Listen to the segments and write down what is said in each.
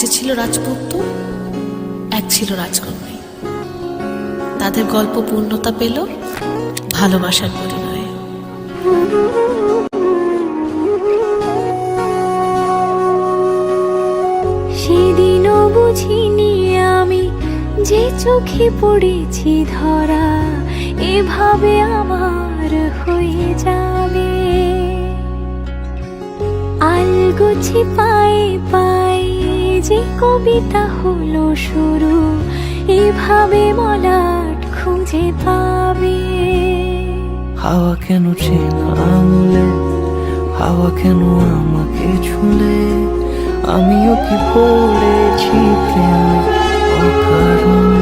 যে ছিল রাজপুত্র, এক ছিল রাজকন্যাই। তাদের গল্প পূর্ণতা পেল ভালোবাসার পরিণয়ে। সেদিনও বুঝিনি আমি যে চোখে পড়েছি ধরা, এভাবে আমার হয়ে যাবে। আলগোছি পায়ে পায়ে যে কবিতা হলো শুরু, এভাবে মলাট খুঁজে পাবে। হাওয়া কেন চেনা আঙুলে, হাওয়া কেন আমাকে ছুলে, আমিও কি পড়েছি প্রেমে অকারণ।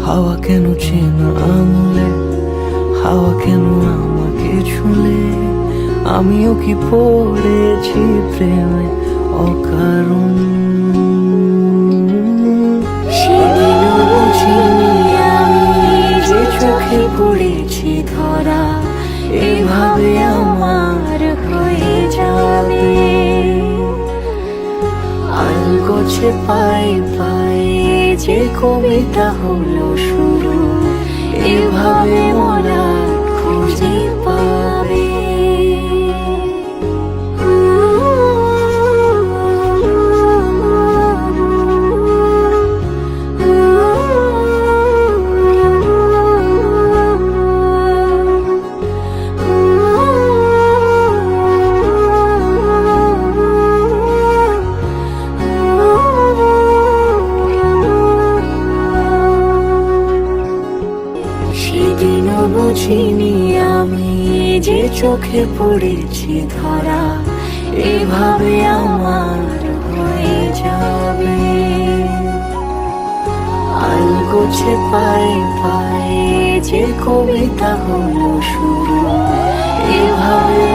হাওয়া কেন চেনা আঙুলে, হাওয়া কেন আমাকে ছুলে, আমিও কি পড়েছি প্রেমে অকারণ। সেদিনও বুঝিনি আমি যে চোখে পড়েছি ধরা, এভাবে আমার হয়ে যাবে। আলগোছে পায়ে পায়ে যে কবিতা হলো শুরু, এভাবে মোরা খুঁজে পাবে। সেদিনও বুঝিনি আমি যে চোখে পড়েছি ধরা, এভাবে আমার হয়ে যাবে। আলগোছে পায়ে পায়ে যে কবিতা হলো শুরু, এভাবে